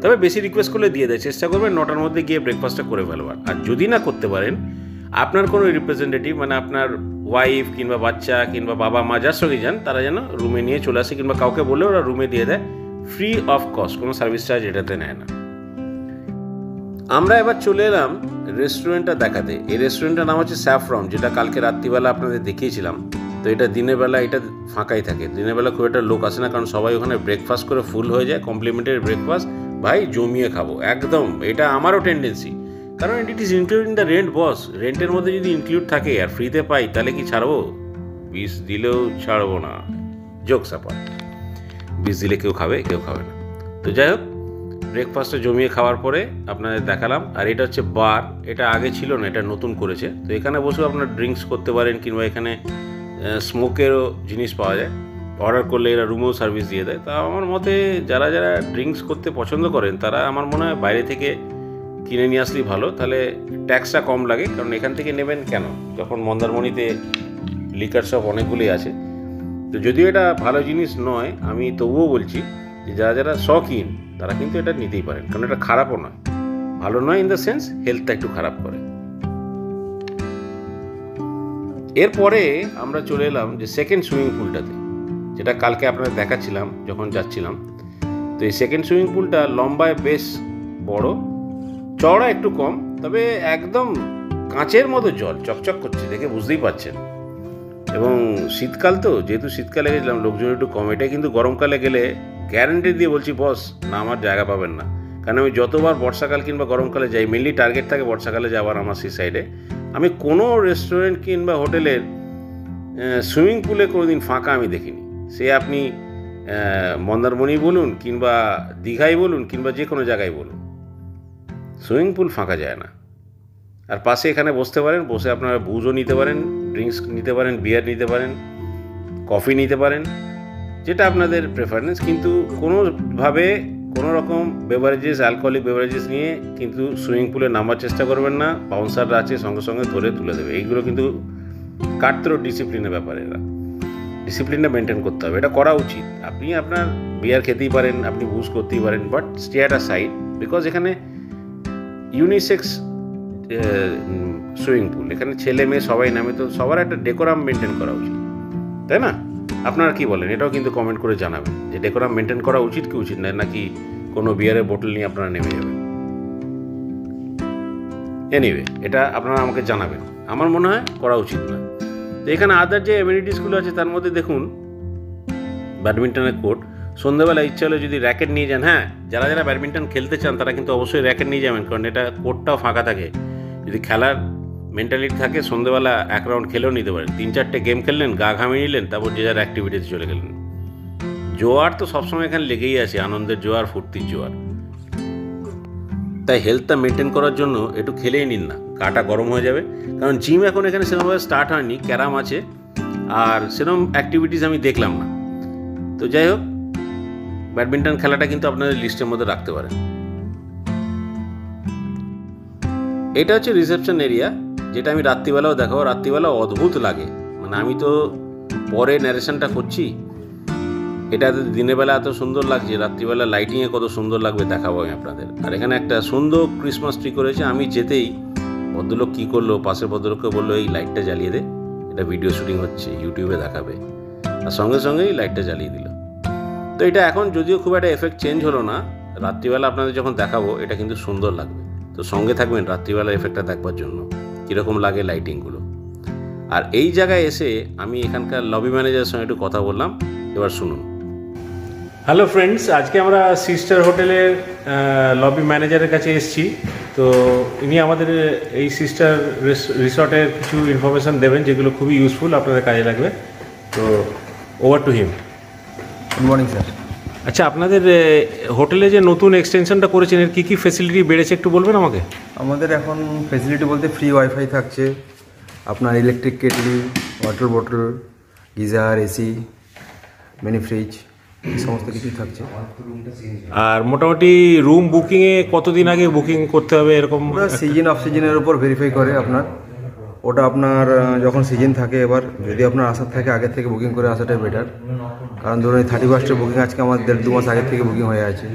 তবে বেশি রিকোয়েস্ট করলে দিয়ে দেয়। চেষ্টা করবেন 9টার মধ্যে গিয়ে ব্রেকফাস্টটা করে ফেলবার। আর যদি না করতে পারেন, আপনার কোনো রিপ্রেজেন্টেটিভ, মানে আপনার ওয়াইফ কিংবা বাচ্চা কিংবা বাবা মা যার সঙ্গে যান, তারা যেন রুমে নিয়ে চলে আসে, কিংবা কাউকে বলে ওরা রুমে দিয়ে দেয় ফ্রি অফ কস্ট, কোনো সার্ভিস চার্জ এটাতে নেয় না। আমরা এবার চলে এলাম রেস্টুরেন্টটা দেখাতে। এই রেস্টুরেন্টটার নাম হচ্ছে স্যাফরন, যেটা কালকে রাত্রিবেলা আপনাদের দেখিয়েছিলাম। তো এটা দিনের বেলা এটা ফাঁকাই থাকে, দিনের বেলা খুব একটা লোক আসে না, কারণ সবাই ওখানে ব্রেকফাস্ট করে ফুল হয়ে যায়। কমপ্লিমেন্টারি ব্রেকফাস্ট, ভাই জমিয়ে খাবো একদম। এটা আমারও টেন্ডেন্সি, কারণ it is include in the rent boss. রেন্টের মধ্যে যদি ইনক্লুড থাকে আর ফ্রিতে পাই, তাহলে কি ছাড়বো? 20 দিলেও ছাড়বো না, জোকস অ্যাপার্ট। 20 দিলে কেউ খাবে, কেউ খাবে না। তো যাই হোক, ব্রেকফাস্টে জমিয়ে খাওয়ার পরে আপনাদের দেখালাম। আর এটা হচ্ছে বার, এটা আগে ছিল না, এটা নতুন করেছে। তো এখানে বসেও আপনার ড্রিঙ্কস করতে পারেন, কিংবা এখানে স্মোকেরও জিনিস পাওয়া যায়। অর্ডার করলে এরা রুমেও সার্ভিস দিয়ে দেয়। তা আমার মতে যারা যারা ড্রিঙ্কস করতে পছন্দ করেন, তারা আমার মনে হয় বাইরে থেকে কিনে নিয়ে আসলেই ভালো, তাহলে ট্যাক্সটা কম লাগে। কারণ এখান থেকে নেবেন কেন, যখন মন্দারমণিতে লিকার শপ অনেকগুলোই আছে। তো যদিও এটা ভালো জিনিস নয়, আমি তবুও বলছি যে যারা যারা শখিন, তারা কিন্তু এটা নিতেই পারেন, কারণ এটা খারাপও নয়। ভালো নয় ইন দ্য সেন্স হেলথটা একটু খারাপ করে। এরপরে আমরা চলে এলাম যে সেকেন্ড সুইমিং পুলটাতে, যেটা কালকে আপনাদের দেখাচ্ছিলাম যখন যাচ্ছিলাম। তো এই সেকেন্ড সুইমিং পুলটা লম্বায় বেশ বড়, চওড়া একটু কম, তবে একদম কাঁচের মতো জল চকচক করছে, দেখে বুঝতেই পারছেন। এবং শীতকাল তো, যেহেতু শীতকালে গেছিলাম, লোকজন একটু কম। এটা কিন্তু গরমকালে গেলে গ্যারান্টি দিয়ে বলছি বস, না আমার জায়গা পাবেন না। কারণ আমি যতবার বর্ষাকাল কিংবা গরমকালে যাই, মেনলি টার্গেট থাকে বর্ষাকালে যাওয়ার আমার সেই সাইডে, আমি কোনো রেস্টুরেন্ট কিংবা হোটেলের সুইমিং পুলে কোনোদিন ফাঁকা আমি দেখিনি। সে আপনি মন্দারমণি বলুন, কিংবা দীঘাই বলুন, কিংবা যে কোনো জায়গায় বলুন, সুইমিং পুল ফাঁকা যায় না। আর পাশে এখানে বসতে পারেন, বসে আপনারা বুজও নিতে পারেন, ড্রিঙ্কস নিতে পারেন, বিয়ার নিতে পারেন, কফি নিতে পারেন, যেটা আপনাদের প্রেফারেন্স। কিন্তু কোনোভাবে কোনো রকম বেভারেজেস, অ্যালকোহলিক বেভারেজেস নিয়ে কিন্তু সুইমিং পুলে নামার চেষ্টা করবেন না। বাউন্সাররা আছে, সঙ্গে সঙ্গে ধরে তুলে দেবে। এইগুলো কিন্তু কাটতেও ডিসিপ্লিনের ব্যাপার। এরা ডিসিপ্লিনটা মেনটেন করতে হবে, এটা করা উচিত। আপনি আপনার বিয়ার খেতেই পারেন, আপনি বুজ করতেই পারেন, but stay at a side, because এখানে ইউনিসেক্স সুইমিং পুল, এখানে ছেলে মেয়ে সবাই নামে। তো সবার একটা ডেকোরাম মেনটেন করা উচিত, তাই না? আপনারা কি বলেন? এটাও কিন্তু কমেন্ট করে জানাবেন যে ডেকোরাম মেনটেন করা উচিত কি উচিত নয়, নাকি কোনো বিয়ারের বোতল নিয়ে আপনারা নেমে যাবেন। এনিওয়ে, এটা আপনারা আমাকে জানাবেন। আমার মনে হয় করা উচিত না। তো এখানে আদার যে অ্যামিনিটিসগুলো আছে, তার মধ্যে দেখুন ব্যাডমিন্টনের কোর্ট। সন্ধ্যাবেলা ইচ্ছা হলে যদি র্যাকেট নিয়ে যান, হ্যাঁ, যারা যারা ব্যাডমিন্টন খেলতে চান তারা কিন্তু অবশ্যই র্যাকেট নিয়ে যাবেন, কারণ এটা কোর্টটাও ফাঁকা থাকে। যদি খেলার মেন্টালিটি থাকে, সন্ধ্যেবেলা এক রাউন্ড খেলেও নিতে পারেন। 3-4টে গেম খেললেন, গা ঘামিয়ে নিলেন, তারপর যে যার অ্যাক্টিভিটিতে চলে গেলেন। জোয়ার তো সবসময় এখানে লেগেই আছে, আনন্দের জোয়ার, ফুর্তির জোয়ার। তাই হেলথটা মেনটেন করার জন্য একটু খেলেই নিন না, গাটা গরম হয়ে যাবে। কারণ জিম এখন এখানে সেরকমভাবে স্টার্ট হয়নি, ক্যারাম আছে, আর সেরকম অ্যাক্টিভিটিস আমি দেখলাম না। তো যাই হোক, ব্যাডমিন্টন খেলাটা কিন্তু আপনাদের লিস্টের মধ্যে রাখতে পারেন। এটা হচ্ছে রিসেপশন এরিয়া, যেটা আমি রাত্রিবেলাও দেখাবো। রাত্রিবেলা অদ্ভুত লাগে, মানে আমি তো পরে ন্যারেশনটা করছি, এটা দিনের বেলা এত সুন্দর লাগছে, রাত্রিবেলা লাইটিংয়ে কত সুন্দর লাগবে দেখাবো আমি আপনাদের। আর এখানে একটা সুন্দর ক্রিসমাস ট্রি করেছে। আমি যেতেই ভদ্রলোক কী করলো, পাশের ভদ্রলোককে বললো এই লাইটটা জ্বালিয়ে দে, এটা ভিডিও শুটিং হচ্ছে, ইউটিউবে দেখাবে, আর সঙ্গে সঙ্গেই লাইটটা জ্বালিয়ে দিল। তো এটা এখন যদিও খুব একটা এফেক্ট চেঞ্জ হলো না, রাত্রিবেলা আপনাদের যখন দেখাবো এটা কিন্তু সুন্দর লাগবে। তো সঙ্গে থাকবেন রাত্রিবেলা এফেক্টটা দেখবার জন্য কীরকম লাগে লাইটিংগুলো। আর এই জায়গায় এসে আমি এখানকার লবি ম্যানেজারের সঙ্গে একটু কথা বললাম, এবার শুনুন। হ্যালো ফ্রেন্ডস, আজকে আমরা সিস্টার হোটেলের লবি ম্যানেজারের কাছে এসেছি। তো ইনি আমাদের এই সিস্টার রিসর্টের কিছু ইনফরমেশান দেবেন যেগুলো খুবই ইউজফুল, আপনাদের কাজে লাগবে। তো over to him. Good morning sir. আচ্ছা, আপনাদের হোটেলে যে নতুন এক্সটেনশনটা করেছেন এর কী কী ফেসিলিটি বেড়েছে একটু বলবেন আমাকে? আমাদের এখন ফেসিলিটি বলতে ফ্রি ওয়াইফাই থাকছে, আপনার ইলেকট্রিক কেটলি, ওয়াটার বোতল, গিজার, এসি, মিনি ফ্রিজ, এই সমস্ত কিছুই থাকছে। আর মোটামুটি রুম বুকিংয়ে কতদিন আগে বুকিং করতে হবে এরকম? ওটা সিজন অফ সিজনের উপর ভেরিফাই করে আপনার, ওটা আপনার যখন সিজন থাকে, এবার যদি আপনার আসার থাকে আগে থেকে বুকিং করে আসাটাই বেটার। কারণ ধরুন এই 31 বুকিং আজকে আমার 1.5-2 মাস আগে থেকে বুকিং হয়ে আছে।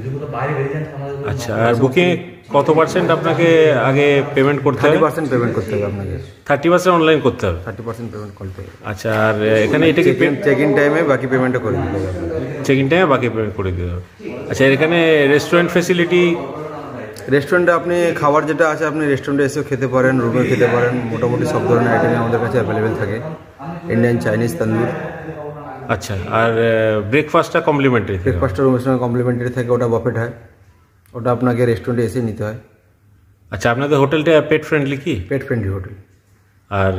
আচ্ছা, আর বুকিংয়ে কত পার্সেন্ট আপনাকে আগে পেমেন্ট করতে হবে? 30% পেমেন্ট করতে হবে আপনাকে। 30% অনলাইন করতে হবে? 30% পেমেন্ট করতে হবে। আচ্ছা, আর এখানে এটা কি চেক ইন টাইমে বাকি পেমেন্টটা করে দিতে হবে? চেক ইন টাইমে বাকি পেমেন্ট করে দিতে হবে। আচ্ছা, এখানে রেস্টুরেন্ট ফেসিলিটি? রেস্টুরেন্টে আপনি খাবার যেটা আছে আপনি রেস্টুরেন্টে এসেও খেতে পারেন, রুমে খেতে পারেন। মোটামুটি সব ধরনের আইটেমই আমাদের কাছে অ্যাভেলেবেল থাকে, ইন্ডিয়ান, চাইনিজ, তন্দুর। আচ্ছা, আর ব্রেকফাস্টটা কমপ্লিমেন্টারি? ব্রেকফাস্টের রুমের সঙ্গে কমপ্লিমেন্টারি থাকে, ওটা বাফেট হয়, ওটা আপনাকে রেস্টুরেন্টে এসে নিতে হয়। আচ্ছা, আপনাদের হোটেলটা পেট ফ্রেন্ডলি কি? পেট ফ্রেন্ডলি হোটেল। আর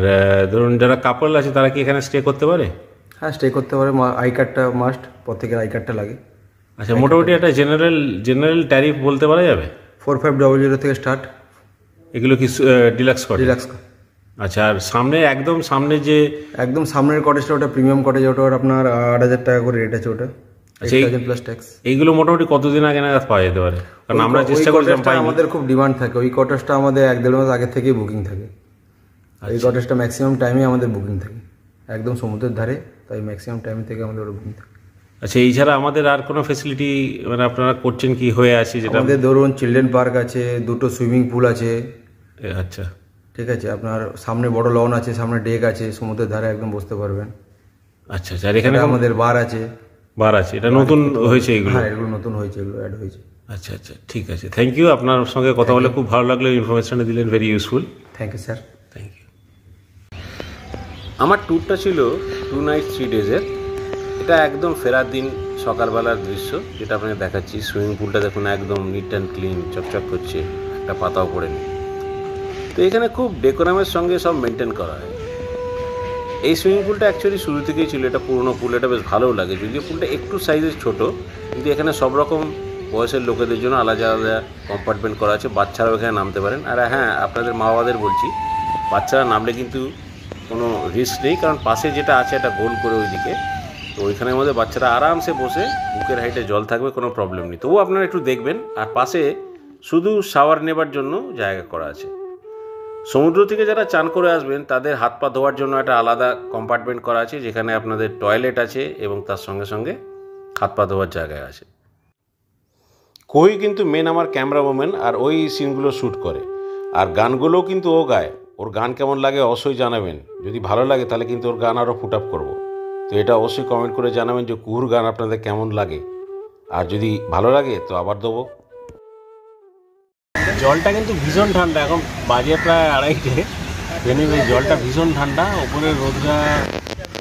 ধরুন যারা কাপল আছে তারা কি এখানে স্টে করতে পারে? হ্যাঁ, স্টে করতে পারে। আই কার্ডটা মাস্ট, প্রত্যেকের আই কার্ডটা লাগে। আচ্ছা, মোটামুটি একটা জেনারেল ট্যারিফ বলতে পারা যাবে? 4500 থেকে স্টার্ট। এগুলো কি ডিলাক্স কটেজ? ডিলাক্স। আচ্ছা, আর সামনে একদম সামনে যে একদম সামনের কটেজটা, ওটা প্রিমিয়াম কটেজ, ওটা আপনার 8000 টাকা করে রেট আছে, ওটা 8000 প্লাস ট্যাক্স। এইগুলো মোটামুটি কতদিন আগে নাগাদ পাওয়া যেতে পারে? কারণ আমরা চেষ্টা করছিলাম পাই। আমাদের খুব ডিমান্ড থাকে, ওই কটেজটা আমাদের 1-1.5 মাস আগে থেকেই বুকিং থাকে। এই কটেজটা ম্যাক্সিমাম টাইমে আমাদের বুকিং থাকে, একদম সমুদ্রের ধারে, তাই ম্যাক্সিমাম টাইম থেকে আমাদের বুকিং থাকে। আচ্ছা, এই ছাড়া আমাদের আর কোনো ফেসিলিটি মানে আপনারা করছেন কি হয়ে আছে যেটা? আমাদের ধরুন চিলড্রেন পার্ক আছে, 2টো সুইমিং পুল আছে। আচ্ছা, ঠিক আছে, আপনার সামনে বড় লন আছে, সামনে ডেক আছে, সমুদ্রের ধারে একদম বসতে পারবেন। আচ্ছা, আর এখানে আমাদের বার আছে। বার আছে, এটা নতুন হয়েছে এগুলো? হ্যাঁ, এগুলো নতুন হয়েছে, এগুলো অ্যাড হয়েছে। আচ্ছা আচ্ছা, ঠিক আছে, থ্যাংক ইউ। আপনার সঙ্গে কথা বলে খুব ভালো লাগলো, ইনফরমেশনটা দিলেন, very useful. Thank you sir. Thank you. আমার ট্যুরটা ছিল 2 নাইট 3 ডেজের। এটা একদম ফেরার দিন সকালবেলার দৃশ্য, যেটা আপনাকে দেখাচ্ছি। সুইমিং পুলটা দেখুন একদম নিট অ্যান্ড ক্লিন, চকচক করছে, একটা পাতাও পড়েনি। তো এখানে খুব ডেকোরামের সঙ্গে সব মেনটেন করা হয়। এই সুইমিং পুলটা অ্যাকচুয়ালি শুরু থেকেই ছিল, এটা পুরনো পুল, এটা বেশ ভালোও লাগে। যদিও পুলটা একটু সাইজের ছোট, কিন্তু এখানে সব রকম বয়সের লোকেদের জন্য আলাদা আলাদা কম্পার্টমেন্ট করা আছে, বাচ্চারাও এখানে নামতে পারেন। আর হ্যাঁ, আপনাদের মা বাবাদের বলছি, বাচ্চারা নামলে কিন্তু কোনো রিস্ক নেই, কারণ পাশে যেটা আছে একটা গোল করে ওইদিকে, তো ওইখানের মধ্যে বাচ্চারা আরামসে বসে বুকের হাইটে জল থাকবে, কোনো প্রবলেম নেই। তবুও আপনারা একটু দেখবেন। আর পাশে শুধু শাওয়ার নেবার জন্য জায়গা করা আছে। সমুদ্র থেকে যারা চান করে আসবেন তাদের হাত পা ধোয়ার জন্য একটা আলাদা কম্পার্টমেন্ট করা আছে, যেখানে আপনাদের টয়লেট আছে এবং তার সঙ্গে সঙ্গে হাত পা ধোয়ার জায়গায় আছে। কোই কিন্তু মেন আমার ক্যামেরা ওম্যান, আর ওই সিনগুলো শ্যুট করে। আর গানগুলোও কিন্তু ও গায়। ওর গান কেমন লাগে অবশ্যই জানাবেন। যদি ভালো লাগে তাহলে কিন্তু ওর গান আরও ফুট আপ করবো। তো এটা অবশ্যই কমেন্ট করে জানাবেন যে কুহুর গান আপনাদের কেমন লাগে। আর যদি ভালো লাগে তো আবার দেবো। জলটা কিন্তু ভীষণ ঠান্ডা, এখন বাজে প্রায় 2:30। এনিওয়ে জলটা ভীষণ ঠান্ডা, ওপরে রোদটা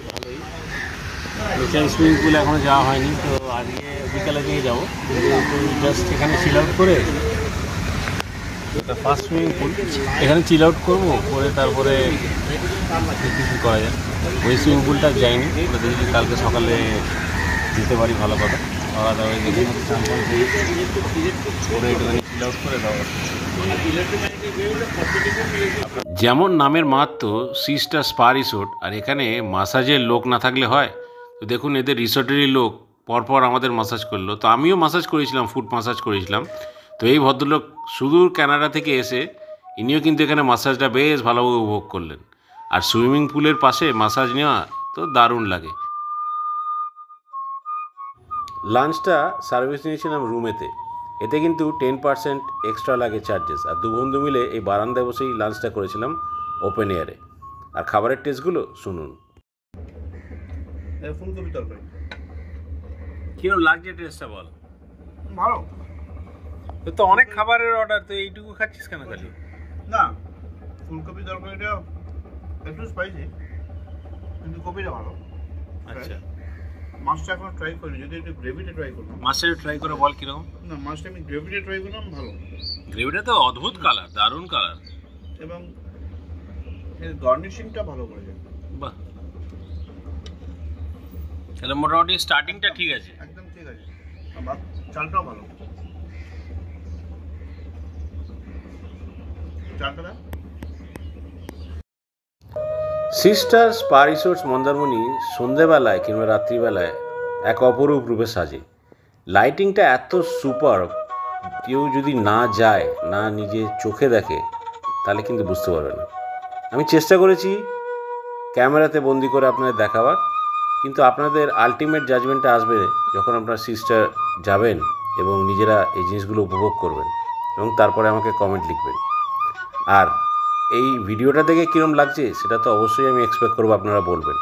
ভালোই। নিচে সুইমিং পুল এখনও যাওয়া হয়নি, তো আজকে বিকালে দিয়ে যাবো। জাস্ট এখানে চিল আউট করে, এটা ফার্স্ট সুইমিং পুল, এখানে চিল আউট করবো, করে তারপরে কিছু করা যায়। ওই সুইমিং পুলটা যাইনি, ওটা দেখি কালকে সকালে দিতে পারি, ভালো কথা। খাওয়া দাওয়া দেখি করে একটুখানি চিল আউট করে দেওয়া। যেমন নামের মাহাত্ম, সিস্টার স্পা রিসোর্ট, আর এখানে মাসাজের লোক না থাকলে হয়? তো দেখুন, এদের রিসোর্টেরই লোক পরপর আমাদের মাসাজ করলো। তো আমিও মাসাজ করেছিলাম, ফুট মাসাজ করেছিলাম। তো এই ভদ্রলোক সুদূর কানাডা থেকে এসে ইনিও কিন্তু এখানে মাসাজটা বেশ ভালোভাবে উপভোগ করলেন। আর সুইমিং পুলের পাশে মাসাজ নেওয়া তো দারুণ লাগে। লাঞ্চটা সার্ভিস নিয়েছিলাম রুমেতে, এতে কিন্তু 10% এক্সট্রা লাগে চার্জেস। আর দু বন্ধু মিলে এই বারান্দায় বসেই লাঞ্চটা করেছিলাম ওপেন এয়ারে। আর খাবারের টেস্টগুলো শুনুন। ফুলকপি তরকারি, কিরকম লাগছে টেস্টটা বল? ভালো। তোর তো অনেক খাবারের অর্ডার, তো এইটুকু খাচ্ছিস কেন খালি? না, ফুলকপি তরকারিটা একটু স্পাইসি, কিন্তু কপিটা ভালো। আচ্ছা, মাছটা এখন ট্রাই করিনি, যদি একটু গ্রেভিটা ট্রাই করলাম। মাছটা ট্রাই করে বল কিরকম। না, মাছটা আমি গ্রেভিটা ট্রাই করলাম, ভালো। গ্রেভিটা তো অদ্ভুত কালার, দারুণ কালার, এবং এর গার্নিশিংটা ভালো করেছে। বাহ, তাহলে মোটামুটি স্টার্টিংটা ঠিক আছে। একদম ঠিক আছে, আবার চালটাও ভালো। চালটা না? সিস্টার স্পা রিসোর্টস মন্দারমণি সন্ধেবেলায় কিংবা রাত্রিবেলায় এক অপরূপ রূপে সাজে। লাইটিংটা এত সুপার, কেউ যদি না যায়, না নিজে চোখে দেখে, তাহলে কিন্তু বুঝতে পারবে না। আমি চেষ্টা করেছি ক্যামেরাতে বন্দি করে আপনাদের দেখাবার, কিন্তু আপনাদের আলটিমেট জাজমেন্টটা আসবে যখন আপনারা সিস্টার যাবেন এবং নিজেরা এই জিনিসগুলো উপভোগ করবেন এবং তারপরে আমাকে কমেন্ট লিখবেন। আর এই ভিডিওটা দেখে কীরকম লাগছে সেটা তো অবশ্যই আমি এক্সপেক্ট করবো আপনারা বলবেন।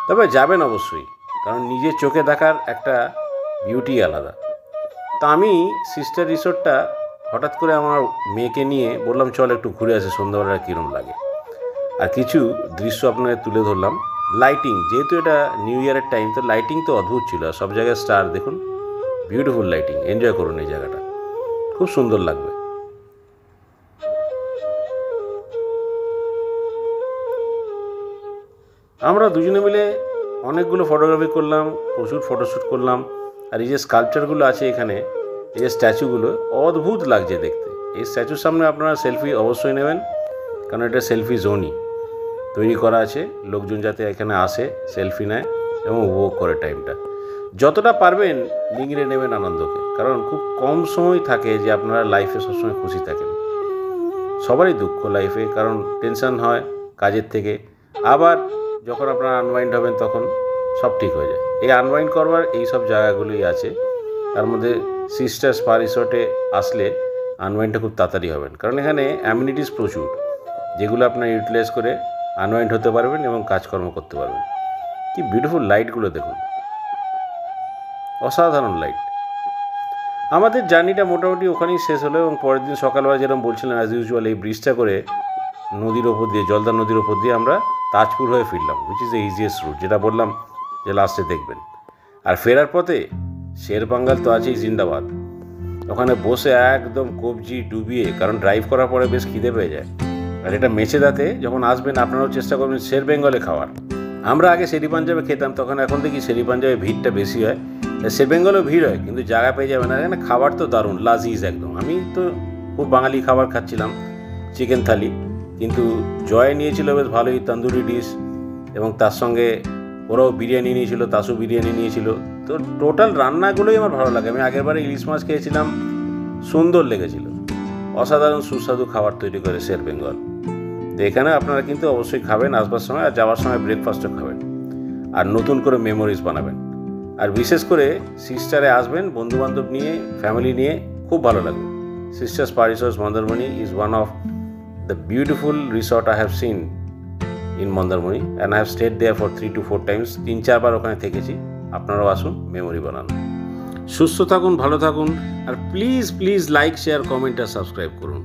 তবে যাবেন অবশ্যই, কারণ নিজের চোখে দেখার একটা বিউটি আলাদা। তা আমি সিস্টার রিসোর্টটা হঠাৎ করে আমার মেয়েকে নিয়ে বললাম চল একটু ঘুরে আসে, সন্ধ্যাবেলা কীরকম লাগে। আর কিছু দৃশ্য আপনাদের তুলে ধরলাম। লাইটিং, যেহেতু এটা নিউ ইয়ারের টাইম, তো লাইটিং তো অদ্ভুত ছিল। আর সব জায়গায় স্টার দেখুন, বিউটিফুল লাইটিং। এনজয় করুন এই জায়গাটা, খুব সুন্দর লাগবে। আমরা দুজনে মিলে অনেকগুলো ফটোগ্রাফি করলাম, প্রচুর ফটোশ্যুট করলাম। আর এই যে স্কাল্পচারগুলো আছে এখানে, এই যে স্ট্যাচুগুলো অদ্ভুত লাগছে দেখতে। এই স্ট্যাচুর সামনে আপনারা সেলফি অবশ্যই নেবেন, কারণ এটা সেলফি জোনই তৈরি করা আছে। লোকজন যাতে এখানে আসে, সেলফি নেয় এবং উপভোগ করে টাইমটা। যতটা পারবেন নিংড়ে নেবেন আনন্দকে, কারণ খুব কম সময় থাকে যে আপনারা লাইফে সবসময় খুশি থাকেন। সবারই দুঃখ লাইফে, কারণ টেনশন হয় কাজের থেকে। আবার যখন আপনারা আনওয়াইন্ড হবেন তখন সব ঠিক হয়ে যায়। এই আনওয়াইন্ড করবার এই সব জায়গাগুলোই আছে। তার মধ্যে সিস্টার স্পা রিসোর্টে আসলে আনওয়াইন্ডটা খুব তাড়াতাড়ি হবেন, কারণ এখানে অ্যামিনিটিস প্রচুর, যেগুলো আপনারা ইউটিলাইজ করে আনওয়াইন্ড হতে পারবেন এবং কাজকর্ম করতে পারবেন। কি বিউটিফুল লাইটগুলো দেখুন, অসাধারণ লাইট। আমাদের জার্নিটা মোটামুটি ওখানেই শেষ হলো এবং পরের দিন সকালবেলা যেরকম বলছিলাম অ্যাজ ইউজুয়াল এই ব্রিজটা করে নদীর ওপর দিয়ে, জলদা নদীর ওপর দিয়ে আমরা তাজপুর হয়ে ফিরলাম, which is the easiest route, যেটা বললাম যে লাস্টে দেখবেন। আর ফেরার পথে শের বাঙ্গাল তো আছেই জিন্দাবাদ। ওখানে বসে একদম কবজি ডুবিয়ে, কারণ ড্রাইভ করার পরে বেশ খিদে পেয়ে যায়। আর এটা মেচেদাতে যখন আসবেন আপনারাও চেষ্টা করবেন শের বেঙ্গলে খাওয়ার। আমরা আগে শেরি পাঞ্জাবে খেতাম, তখন এখন দেখি শেরি পাঞ্জাবে ভিড়টা বেশি হয়, শের বেঙ্গলেও ভিড় হয়, কিন্তু জায়গা পেয়ে যাবেন। আর এখানে খাবার তো দারুণ, লাজিজ একদম। আমি তো খুব বাঙালি খাবার খাচ্ছিলাম, চিকেন থালি, কিন্তু জয় নিয়েছিল বেশ ভালোই তন্দুরি ডিশ, এবং তার সঙ্গে ওরাও বিরিয়ানি নিয়েছিল, তাসু বিরিয়ানি নিয়েছিল। তো টোটাল রান্নাগুলোই আমার ভালো লাগে। আমি আগেরবারে ইলিশ মাছ খেয়েছিলাম, সুন্দর লেগেছিল। অসাধারণ সুস্বাদু খাবার তৈরি করে শের বেঙ্গল। তো এখানে আপনারা কিন্তু অবশ্যই খাবেন আসবার সময়, আর যাওয়ার সময় ব্রেকফাস্টও খাবেন, আর নতুন করে মেমোরিজ বানাবেন। আর বিশেষ করে সিস্টারে আসবেন বন্ধুবান্ধব নিয়ে, ফ্যামিলি নিয়ে, খুব ভালো লাগবে। Sister spa resorts Mandarmani is one of the beautiful resort I have seen in Mandarmani, and I have stayed there for 3 to 4 times. 3-4 বার ওখানে থেকেছি। আপনারাও আসুন, মেমোরি বানান। সুস্থ থাকুন, ভালো থাকুন, আর প্লিজ লাইক, শেয়ার, কমেন্ট আর সাবস্ক্রাইব করুন।